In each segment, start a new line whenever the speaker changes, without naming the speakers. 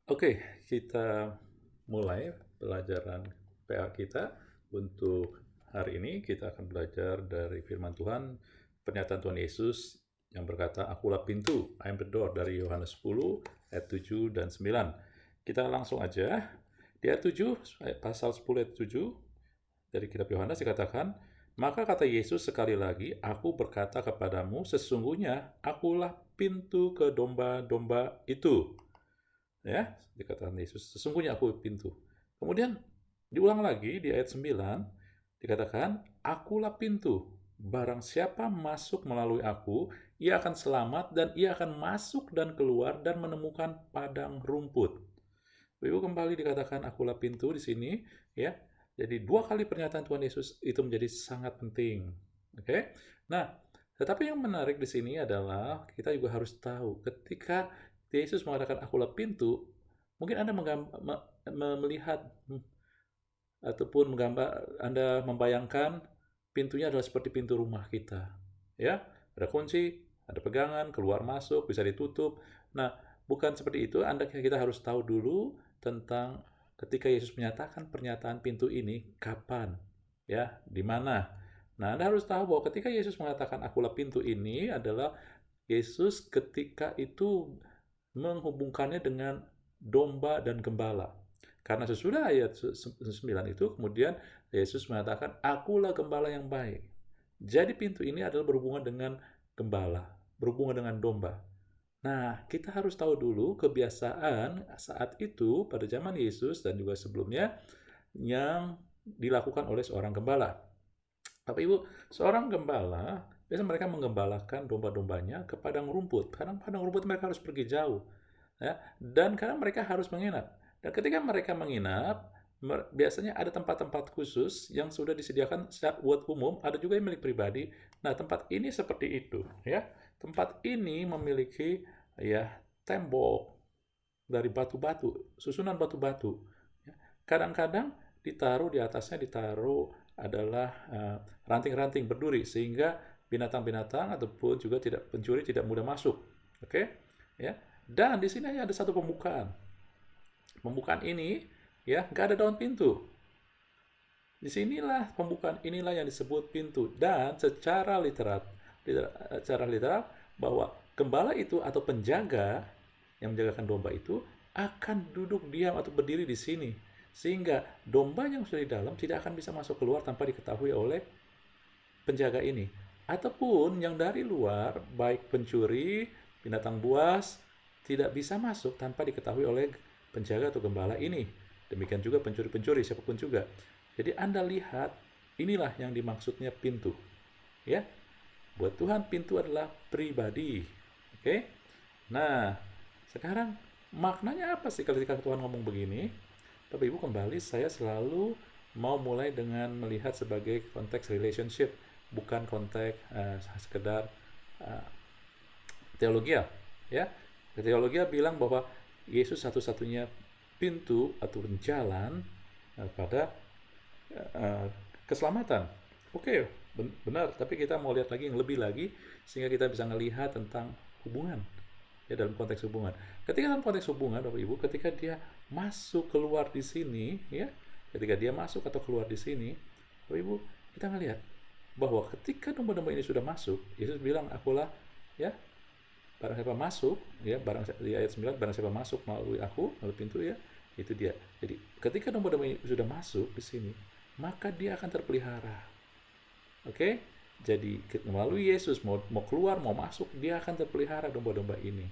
Oke, kita mulai pelajaran PA kita. Untuk hari ini kita akan belajar dari firman Tuhan, pernyataan Tuhan Yesus yang berkata, "Akulah pintu, I am the door," dari Yohanes 10 ayat 7 dan 9. Kita langsung aja. Di ayat 7, pasal 10 ayat 7 dari kitab Yohanes dikatakan, "Maka kata Yesus sekali lagi, Aku berkata kepadamu, sesungguhnya akulah pintu ke domba-domba itu." Ya, dikatakan Yesus, sesungguhnya aku pintu. Kemudian diulang lagi di ayat 9, dikatakan, akulah pintu. Barang siapa masuk melalui aku, ia akan selamat dan ia akan masuk dan keluar dan menemukan padang rumput. Ibu kembali dikatakan akulah pintu di sini, ya. Jadi dua kali pernyataan Tuhan Yesus itu menjadi sangat penting. Oke. Nah, tetapi yang menarik di sini adalah kita juga harus tahu ketika Yesus mengatakan akulah pintu, mungkin Anda melihat ataupun Anda membayangkan pintunya adalah seperti pintu rumah kita. Ya, ada kunci, ada pegangan, keluar masuk, bisa ditutup. Nah, bukan seperti itu. Kita harus tahu dulu tentang ketika Yesus menyatakan pernyataan pintu ini kapan, ya, di mana. Nah, Anda harus tahu bahwa ketika Yesus mengatakan akulah pintu ini adalah Yesus ketika itu menghubungkannya dengan domba dan gembala. Karena sesudah ayat 9 itu, kemudian Yesus mengatakan, akulah gembala yang baik. Jadi pintu ini adalah berhubungan dengan gembala, berhubungan dengan domba. Nah, kita harus tahu dulu kebiasaan saat itu pada zaman Yesus dan juga sebelumnya yang dilakukan oleh seorang gembala. Bapak Ibu, seorang gembala, biasanya mereka menggembalakan domba-dombanya ke padang rumput. Kadang padang rumput mereka harus pergi jauh. Ya, dan kadang mereka harus menginap. Dan ketika mereka menginap, biasanya ada tempat-tempat khusus yang sudah disediakan buat umum, ada juga yang milik pribadi. Nah, tempat ini seperti itu, ya. Tempat ini memiliki ya tembok dari batu-batu, susunan batu-batu. Kadang-kadang ditaruh di atasnya ditaruh adalah ranting-ranting berduri sehingga binatang-binatang ataupun juga pencuri tidak mudah masuk. Oke, ya. Dan di sini ada satu pembukaan. Pembukaan ini ya nggak ada daun pintu. Disinilah pembukaan inilah yang disebut pintu dan secara literal bahwa gembala itu atau penjaga yang menjagakan domba itu akan duduk diam atau berdiri di sini sehingga domba yang sudah di dalam tidak akan bisa masuk keluar tanpa diketahui oleh penjaga ini ataupun yang dari luar baik pencuri binatang buas tidak bisa masuk tanpa diketahui oleh penjaga atau gembala ini. Demikian juga pencuri-pencuri siapapun juga. Jadi Anda lihat, inilah yang dimaksudnya pintu. Ya, buat Tuhan pintu adalah pribadi. Oke? Nah, sekarang maknanya apa sih ketika Tuhan ngomong begini? Bapak Ibu kembali, saya selalu mau mulai dengan melihat sebagai konteks relationship, bukan konteks sekedar uh, teologia. Ya, teologia bilang bahwa Yesus satu-satunya pintu atau jalan pada uh, keselamatan. Oke, benar. Tapi kita mau lihat lagi yang lebih lagi sehingga kita bisa melihat tentang hubungan ya dalam konteks hubungan. Ketika dalam konteks hubungan, Bapak Ibu, ketika dia masuk keluar di sini, ya, ketika dia masuk atau keluar di sini, Bapak Ibu, kita ngelihat bahwa ketika domba-domba ini sudah masuk, Yesus bilang, akulah, ya, barang siapa masuk, ya, di ayat 9, barang siapa masuk melalui aku, melalui pintu, ya, itu dia. Jadi, ketika domba-domba ini sudah masuk di sini, maka dia akan terpelihara. Oke? Jadi, melalui Yesus, mau keluar, mau masuk, dia akan terpelihara domba-domba ini.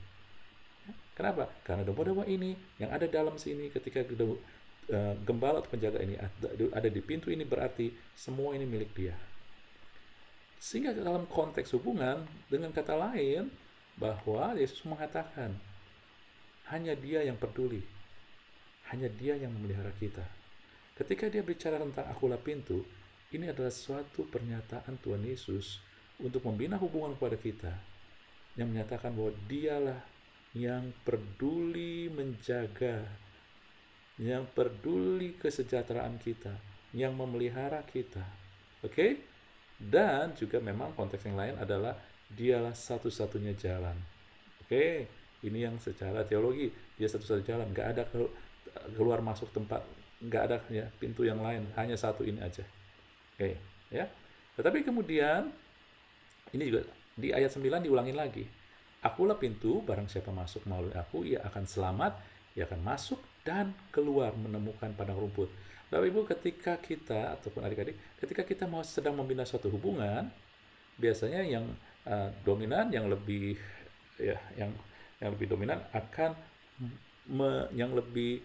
Kenapa? Karena domba-domba ini yang ada dalam sini ketika gembala atau penjaga ini ada di pintu ini berarti semua ini milik dia. Sehingga dalam konteks hubungan, dengan kata lain, bahwa Yesus mengatakan, hanya dia yang peduli, hanya dia yang memelihara kita. Ketika dia bicara tentang akulah pintu, ini adalah suatu pernyataan Tuhan Yesus untuk membina hubungan kepada kita, yang menyatakan bahwa dialah yang peduli menjaga, yang peduli kesejahteraan kita, yang memelihara kita. Oke? Dan juga memang konteks yang lain adalah dialah satu-satunya jalan. Oke? Ini yang secara teologi dia satu-satu jalan, nggak ada keluar masuk tempat, nggak ada ya pintu yang lain, hanya satu ini aja. Oke, ya. Tetapi kemudian ini juga di ayat 9 diulangin lagi. Akulah pintu, barang siapa masuk melalui aku, ia akan selamat, ia akan masuk dan keluar menemukan padang rumput. Bapak Ibu, ketika kita, ataupun adik-adik, ketika kita mau sedang membina suatu hubungan, biasanya yang dominan, yang lebih ya, yang lebih dominan akan yang lebih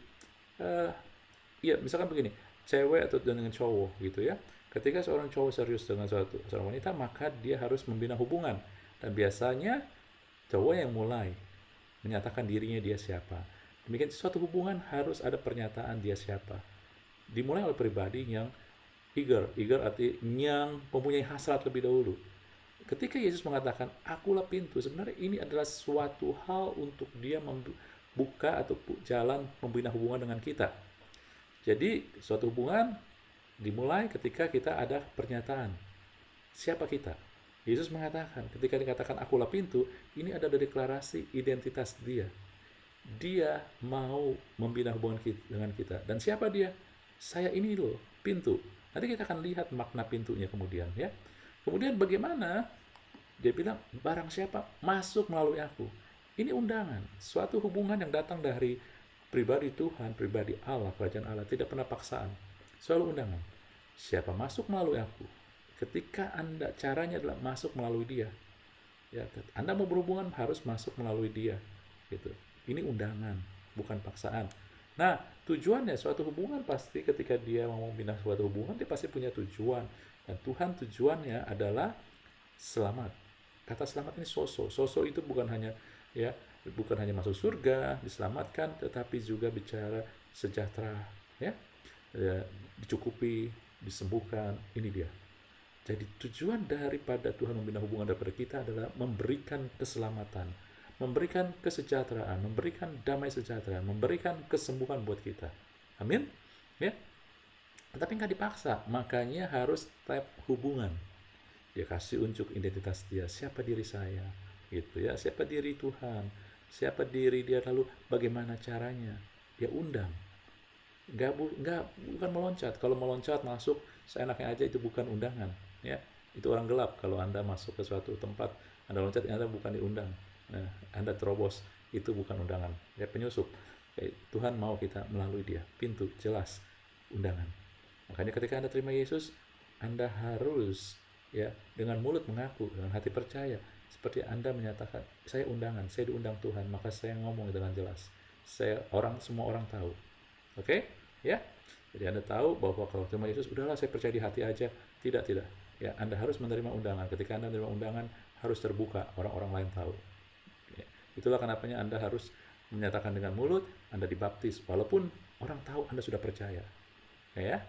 ya misalkan begini, cewek atau dengan cowok gitu ya. Ketika seorang cowok serius dengan seorang wanita, maka dia harus membina hubungan. Dan biasanya cowok yang mulai menyatakan dirinya dia siapa. Demikian suatu hubungan harus ada pernyataan dia siapa. Dimulai oleh pribadi yang eager artinya yang mempunyai hasrat lebih dahulu. Ketika Yesus mengatakan, akulah pintu, sebenarnya ini adalah suatu hal untuk dia membuka atau jalan membina hubungan dengan kita. Jadi suatu hubungan dimulai ketika kita ada pernyataan. Siapa kita? Yesus mengatakan, ketika dikatakan akulah pintu, ini ada deklarasi identitas dia. Dia mau membina hubungan dengan kita. Dan siapa dia? Saya ini loh, pintu. Nanti kita akan lihat makna pintunya kemudian ya. Kemudian bagaimana? Dia bilang, barang siapa masuk melalui aku. Ini undangan, suatu hubungan yang datang dari pribadi Tuhan, pribadi Allah, kerajaan Allah, tidak pernah paksaan. Selalu undangan. Siapa masuk melalui aku? Ketika Anda, caranya adalah masuk melalui dia. Ya, Anda mau berhubungan harus masuk melalui dia. Gitu. Ini undangan, bukan paksaan. Nah, tujuannya suatu hubungan pasti ketika dia mau membina suatu hubungan, dia pasti punya tujuan. Dan Tuhan tujuannya adalah selamat. Kata selamat ini soso itu bukan hanya masuk surga, diselamatkan, tetapi juga bicara sejahtera, ya, dicukupi, disembuhkan. Ini dia. Jadi tujuan daripada Tuhan membina hubungan daripada kita adalah memberikan keselamatan, memberikan kesejahteraan, memberikan damai sejahtera, memberikan kesembuhan buat kita. Amin. Ya. Tetapi nggak dipaksa, makanya harus type hubungan. Dia kasih unjuk identitas dia, siapa diri saya, gitu ya, siapa diri Tuhan, siapa diri dia, lalu bagaimana caranya. Dia undang. Bukan meloncat. Kalau meloncat masuk seenaknya aja, itu bukan undangan, ya. Itu orang gelap. Kalau Anda masuk ke suatu tempat, Anda loncat, Anda bukan diundang. Nah, Anda terobos, itu bukan undangan. Ya, penyusup. Tuhan mau kita melalui dia. Pintu, jelas, undangan. Makanya ketika Anda terima Yesus, Anda harus ya dengan mulut mengaku, dengan hati percaya. Seperti Anda menyatakan, saya undangan, saya diundang Tuhan, maka saya ngomong dengan jelas. Semua orang tahu. Oke? Ya. Jadi Anda tahu bahwa kalau terima Yesus, udahlah saya percaya di hati aja. Tidak. Ya, Anda harus menerima undangan. Ketika Anda menerima undangan, harus terbuka, orang-orang lain tahu. Ya. Itulah kenapanya Anda harus menyatakan dengan mulut, Anda dibaptis, walaupun orang tahu Anda sudah percaya. Ya,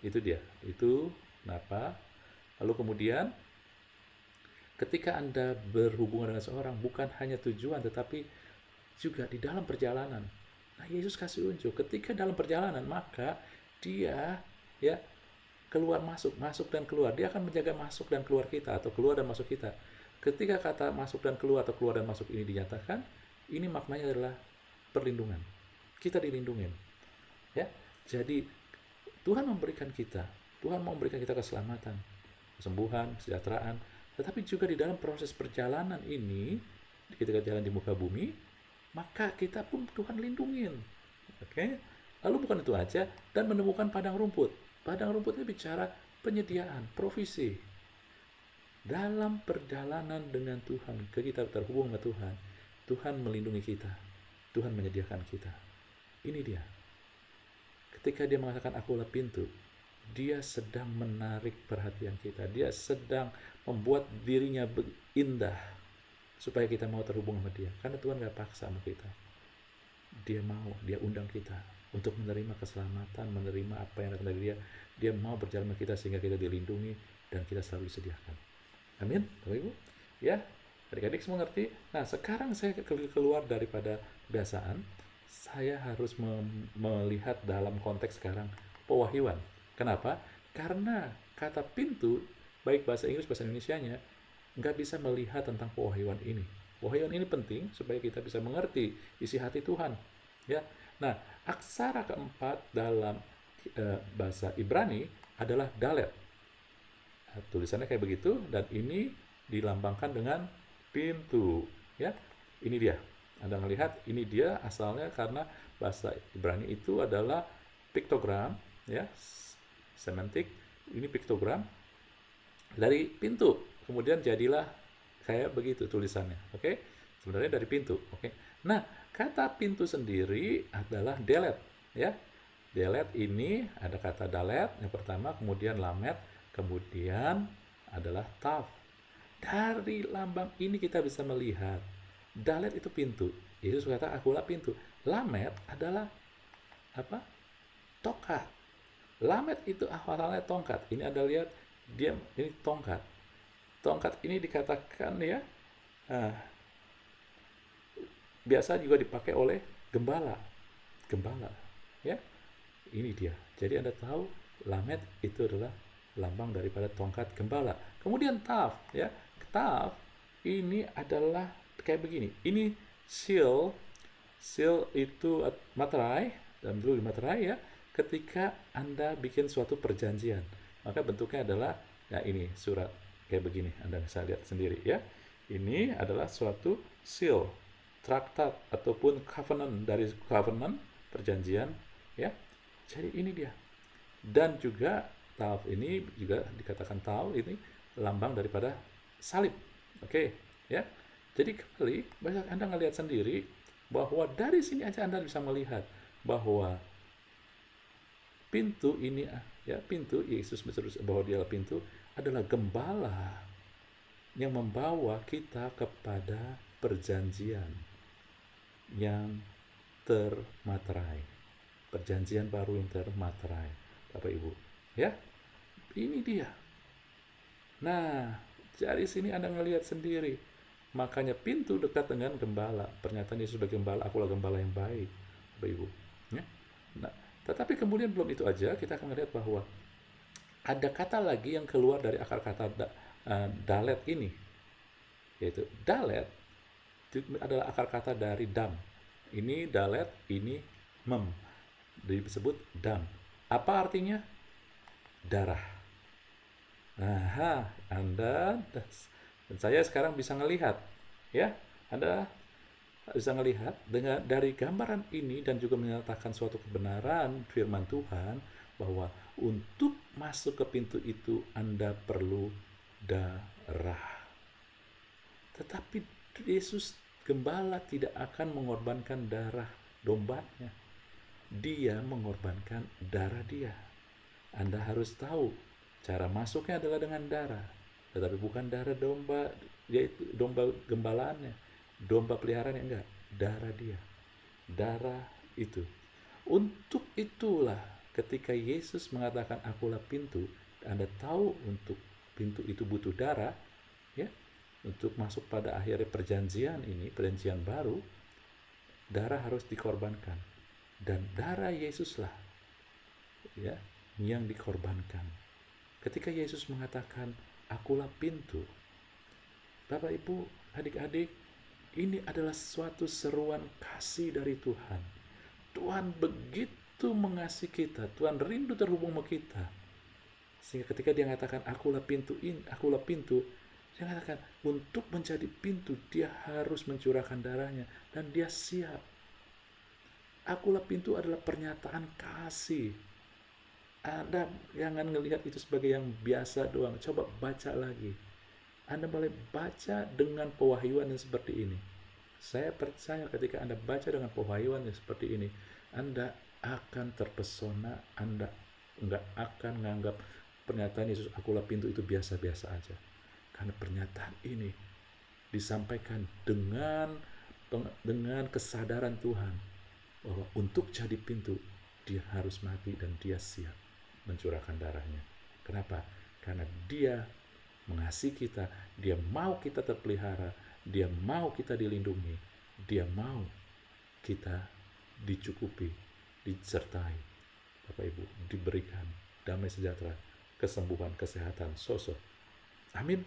itu dia. Itu kenapa. Lalu kemudian, ketika Anda berhubungan dengan seorang, bukan hanya tujuan, tetapi juga di dalam perjalanan. Nah, Yesus kasih unjuk, ketika dalam perjalanan, maka dia ya keluar masuk dan keluar. Dia akan menjaga masuk dan keluar kita, atau keluar dan masuk kita. Ketika kata masuk dan keluar atau keluar dan masuk ini dinyatakan, ini maknanya adalah perlindungan. Kita dilindungi. Ya. Jadi Tuhan mau memberikan kita keselamatan, kesembuhan, kesejahteraan, tetapi juga di dalam proses perjalanan ini, ketika jalan di muka bumi, maka kita pun Tuhan lindungin. Oke? Lalu bukan itu aja, dan menemukan padang rumput. Padang rumputnya bicara penyediaan, provisi. Dalam perjalanan dengan Tuhan, kita terhubung dengan Tuhan, Tuhan melindungi kita. Tuhan menyediakan kita. Ini dia. Ketika dia mengatakan akulah pintu, dia sedang menarik perhatian kita. Dia sedang membuat dirinya indah supaya kita mau terhubung sama dia. Karena Tuhan gak paksa sama kita. Dia mau, dia undang kita untuk menerima keselamatan, menerima apa yang datang dari dia. Dia mau berjalan sama kita sehingga kita dilindungi dan kita selalu disediakan. Amin, Bapak Ibu. Ya, adik-adik semua ngerti. Nah, sekarang saya keluar daripada kebiasaan. Saya harus melihat dalam konteks sekarang pewahyuan. Kenapa? Karena kata pintu, baik bahasa Inggris, bahasa Indonesianya, nggak bisa melihat tentang pewahyuan ini. Wahyuan ini penting supaya kita bisa mengerti isi hati Tuhan. Ya. Nah, aksara keempat dalam bahasa Ibrani adalah dalet. Nah, tulisannya kayak begitu, dan ini dilambangkan dengan pintu. Ya, ini dia. Anda melihat, ini dia asalnya karena bahasa Ibrani itu adalah piktogram, ya, semantik. Ini piktogram dari pintu, kemudian jadilah kayak begitu tulisannya. Oke, sebenarnya dari pintu. Oke, nah kata pintu sendiri adalah delet, ya. Delet ini ada kata dalet yang pertama, kemudian lamet, kemudian adalah tav. Dari lambang ini kita bisa melihat dalet itu pintu. Yesus kata akulah pintu. Lamet adalah apa? Tongkat. Lamet itu asalnya tongkat. Ini Anda lihat, dia ini tongkat. Tongkat ini dikatakan, ya, biasa juga dipakai oleh gembala. Gembala, ya. Ini dia. Jadi Anda tahu lamet itu adalah lambang daripada tongkat gembala. Kemudian tav, ya. Tav ini adalah kayak begini. Ini seal. Seal itu materai, dalam dulu materai, ya. Ketika Anda bikin suatu perjanjian, maka bentuknya adalah, ya, ini surat kayak begini. Anda bisa lihat sendiri, ya. Ini adalah suatu seal, traktat ataupun covenant, dari covenant perjanjian, ya. Jadi ini dia. Dan juga tav ini juga dikatakan tav ini lambang daripada salib. Oke, ya. Jadi kembali, banyak Anda ngelihat sendiri bahwa dari sini aja Anda bisa melihat bahwa pintu ini, ya, pintu, Yesus berseru bahwa dia adalah pintu, adalah gembala yang membawa kita kepada perjanjian yang termaterai. Perjanjian baru yang termaterai, Bapak Ibu. Ya, ini dia. Nah, dari sini Anda melihat sendiri. Makanya pintu dekat dengan gembala. Pernyataan Yesus sebagai gembala, akulah gembala yang baik, Bapak Ibu. Ya. Nah, tetapi kemudian belum itu aja, kita akan melihat bahwa ada kata lagi yang keluar dari akar kata dalet ini, yaitu dalet itu adalah akar kata dari dam. Ini dalet, ini mem, disebut dam. Apa artinya? Darah. Nah, Anda dan saya sekarang bisa melihat, ya, Anda bisa melihat dengan dari gambaran ini dan juga menyatakan suatu kebenaran firman Tuhan bahwa untuk masuk ke pintu itu Anda perlu darah. Tetapi Yesus gembala tidak akan mengorbankan darah dombanya. Dia mengorbankan darah dia. Anda harus tahu cara masuknya adalah dengan darah, tetapi bukan darah domba, yaitu domba gembalaannya, domba peliharaannya, enggak, darah dia. Darah itu. Untuk itulah ketika Yesus mengatakan akulah pintu, Anda tahu untuk pintu itu butuh darah, ya. Untuk masuk pada akhirnya perjanjian ini, perjanjian baru, darah harus dikorbankan. Dan darah Yesuslah, ya, yang dikorbankan. Ketika Yesus mengatakan akulah pintu, Bapak Ibu, adik-adik, ini adalah suatu seruan kasih dari Tuhan. Tuhan begitu mengasihi kita, Tuhan rindu terhubung sama kita. Sehingga ketika dia mengatakan akulah pintu ini, akulah pintu, dia mengatakan untuk menjadi pintu dia harus mencurahkan darahnya dan dia siap. Akulah pintu adalah pernyataan kasih. Anda jangan melihat itu sebagai yang biasa doang. Coba baca lagi. Anda boleh baca dengan pewahyuan yang seperti ini. Saya percaya ketika Anda baca dengan pewahyuan yang seperti ini, Anda akan terpesona. Anda enggak akan menganggap pernyataan Yesus akulah pintu itu biasa-biasa aja. Karena pernyataan ini disampaikan dengan kesadaran Tuhan bahwa untuk jadi pintu dia harus mati dan dia siap mencurahkan darahnya. Kenapa? Karena dia mengasihi kita, dia mau kita terpelihara, dia mau kita dilindungi, dia mau kita dicukupi, disertai, Bapak Ibu, diberikan damai sejahtera, kesembuhan, kesehatan, sosok. Amin.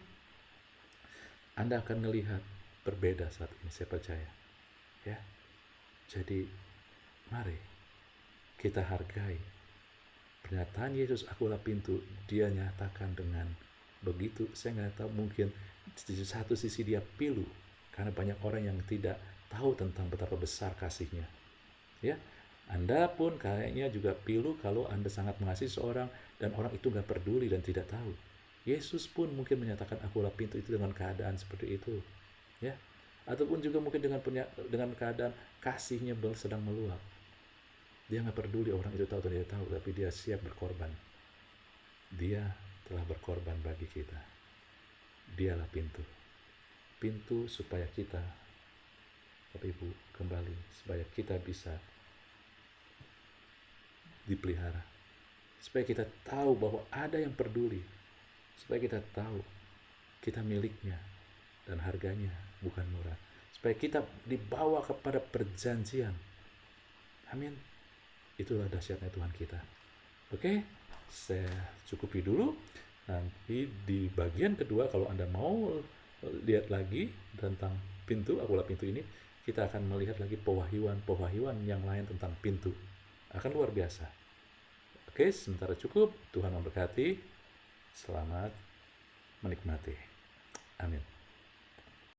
Anda akan melihat berbeda saat ini, saya percaya. Ya, jadi mari kita hargai pernyataan Yesus, akulah pintu. Dia nyatakan dengan begitu, saya nggak tahu, mungkin di satu sisi dia pilu karena banyak orang yang tidak tahu tentang betapa besar kasihnya. Ya, Anda pun kayaknya juga pilu kalau Anda sangat mengasihi seorang dan orang itu nggak peduli dan tidak tahu. Yesus pun mungkin menyatakan akulah pintu itu dengan keadaan seperti itu, ya. Ataupun juga mungkin dengan keadaan kasihnya sedang meluap. Dia nggak peduli orang itu tahu atau tidak tahu, tapi dia siap berkorban. Dia telah berkorban bagi kita. Dialah pintu. Pintu supaya kita, Bapak Ibu, kembali, supaya kita bisa dipelihara. Supaya kita tahu bahwa ada yang peduli. Supaya kita tahu kita miliknya dan harganya bukan murah. Supaya kita dibawa kepada perjanjian. Amin. Itulah dahsyatnya Tuhan kita. Oke, saya cukupi dulu. Nanti di bagian kedua, kalau Anda mau lihat lagi tentang pintu, akulah pintu ini, kita akan melihat lagi pewahyuan yang lain tentang pintu. Akan luar biasa. Oke, sementara cukup. Tuhan memberkati. Selamat menikmati. Amin.